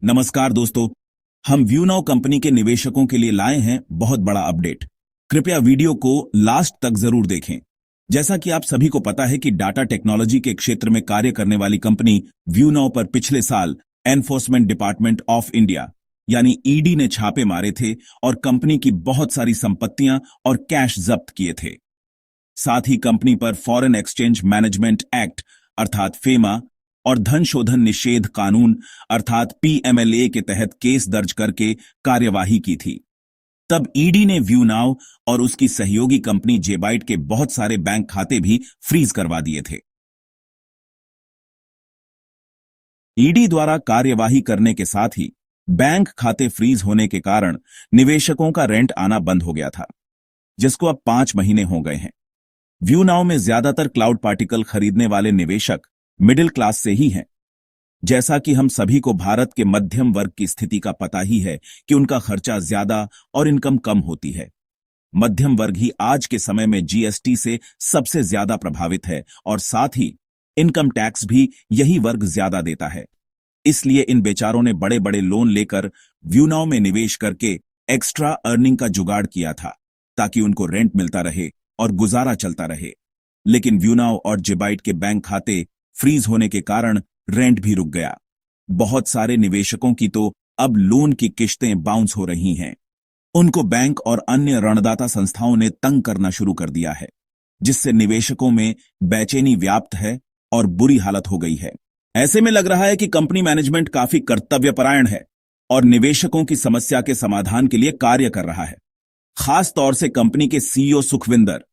नमस्कार दोस्तों, हम व्यूनाउ कंपनी के निवेशकों के लिए लाए हैं बहुत बड़ा अपडेट। कृपया वीडियो को लास्ट तक जरूर देखें। जैसा कि आप सभी को पता है कि डाटा टेक्नोलॉजी के क्षेत्र में कार्य करने वाली कंपनी व्यूनाउ पर पिछले साल एनफोर्समेंट डिपार्टमेंट ऑफ इंडिया यानी ईडी ने छापे मारे थे और कंपनी की बहुत सारी संपत्तियां और कैश जब्त किए थे। साथ ही कंपनी पर फॉरेन एक्सचेंज मैनेजमेंट एक्ट अर्थात फेमा और धन शोधन निषेध कानून अर्थात पीएमएलए के तहत केस दर्ज करके कार्यवाही की थी। तब ईडी ने व्यूनाउ और उसकी सहयोगी कंपनी जेबाइट के बहुत सारे बैंक खाते भी फ्रीज करवा दिए थे। ईडी द्वारा कार्यवाही करने के साथ ही बैंक खाते फ्रीज होने के कारण निवेशकों का रेंट आना बंद हो गया था, जिसको अब 5 महीने हो गए हैं। व्यूनाउ में ज्यादातर क्लाउड पार्टिकल खरीदने वाले निवेशक मिडिल क्लास से ही हैं। जैसा कि हम सभी को भारत के मध्यम वर्ग की स्थिति का पता ही है कि उनका खर्चा ज्यादा और इनकम कम होती है। मध्यम वर्ग ही आज के समय में जीएसटी से सबसे ज्यादा प्रभावित है और साथ ही इनकम टैक्स भी यही वर्ग ज्यादा देता है। इसलिए इन बेचारों ने बड़े बड़े लोन लेकर व्यूनाउ में निवेश करके एक्स्ट्रा अर्निंग का जुगाड़ किया था ताकि उनको रेंट मिलता रहे और गुजारा चलता रहे। लेकिन व्यूनाउ और जेबाइट के बैंक खाते फ्रीज होने के कारण रेंट भी रुक गया। बहुत सारे निवेशकों की तो अब लोन की किश्तें बाउंस हो रही हैं। उनको बैंक और अन्य ऋणदाता संस्थाओं ने तंग करना शुरू कर दिया है, जिससे निवेशकों में बेचैनी व्याप्त है और बुरी हालत हो गई है। ऐसे में लग रहा है कि कंपनी मैनेजमेंट काफी कर्तव्यपरायण है और निवेशकों की समस्या के समाधान के लिए कार्य कर रहा है। खास तौर से कंपनी के सीईओ सुखविंदर,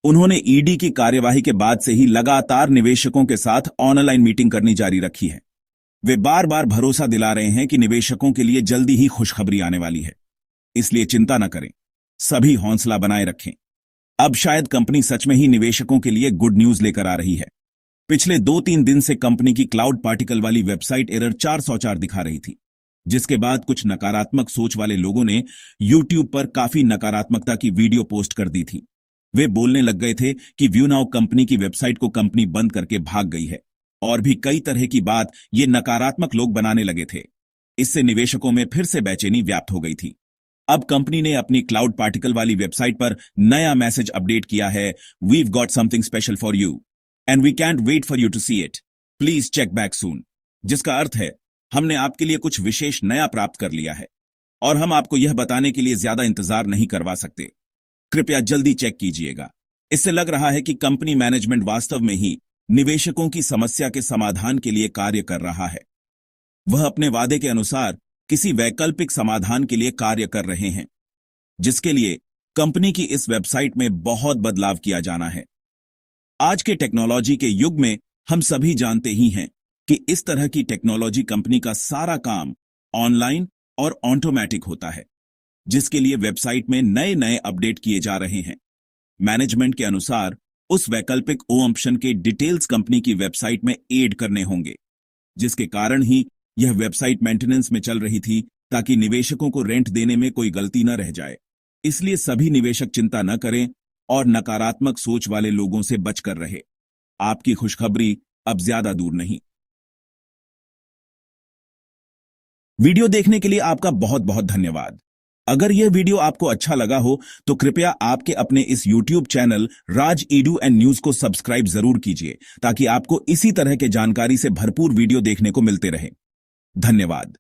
उन्होंने ईडी की कार्यवाही के बाद से ही लगातार निवेशकों के साथ ऑनलाइन मीटिंग करनी जारी रखी है। वे बार बार भरोसा दिला रहे हैं कि निवेशकों के लिए जल्दी ही खुशखबरी आने वाली है, इसलिए चिंता न करें, सभी हौसला बनाए रखें। अब शायद कंपनी सच में ही निवेशकों के लिए गुड न्यूज लेकर आ रही है। पिछले 2-3 दिन से कंपनी की क्लाउड पार्टिकल वाली वेबसाइट एरर 404 दिखा रही थी, जिसके बाद कुछ नकारात्मक सोच वाले लोगों ने यूट्यूब पर काफी नकारात्मकता की वीडियो पोस्ट कर दी थी। वे बोलने लग गए थे कि व्यूनाउ कंपनी की वेबसाइट को कंपनी बंद करके भाग गई है और भी कई तरह की बात ये नकारात्मक लोग बनाने लगे थे। इससे निवेशकों में फिर से बेचैनी व्याप्त हो गई थी। अब कंपनी ने अपनी क्लाउड पार्टिकल वाली वेबसाइट पर नया मैसेज अपडेट किया है, we've got something special for you and we can't wait for you to see it, please check back soon. जिसका अर्थ है हमने आपके लिए कुछ विशेष नया प्राप्त कर लिया है और हम आपको यह बताने के लिए ज्यादा इंतजार नहीं करवा सकते। कृपया जल्दी चेक कीजिएगा। इससे लग रहा है कि कंपनी मैनेजमेंट वास्तव में ही निवेशकों की समस्या के समाधान के लिए कार्य कर रहा है। वह अपने वादे के अनुसार किसी वैकल्पिक समाधान के लिए कार्य कर रहे हैं, जिसके लिए कंपनी की इस वेबसाइट में बहुत बदलाव किया जाना है। आज के टेक्नोलॉजी के युग में हम सभी जानते ही हैं कि इस तरह की टेक्नोलॉजी कंपनी का सारा काम ऑनलाइन और ऑटोमेटिक होता है, जिसके लिए वेबसाइट में नए नए अपडेट किए जा रहे हैं। मैनेजमेंट के अनुसार उस वैकल्पिक ऑप्शन के डिटेल्स कंपनी की वेबसाइट में ऐड करने होंगे, जिसके कारण ही यह वेबसाइट मेंटेनेंस में चल रही थी ताकि निवेशकों को रेंट देने में कोई गलती न रह जाए। इसलिए सभी निवेशक चिंता न करें और नकारात्मक सोच वाले लोगों से बचकर रहे। आपकी खुशखबरी अब ज्यादा दूर नहीं। वीडियो देखने के लिए आपका बहुत बहुत धन्यवाद। अगर यह वीडियो आपको अच्छा लगा हो तो कृपया आपके अपने इस YouTube channel Raj Edu and news को सब्सक्राइब जरूर कीजिए ताकि आपको इसी तरह के जानकारी से भरपूर वीडियो देखने को मिलते रहे। धन्यवाद।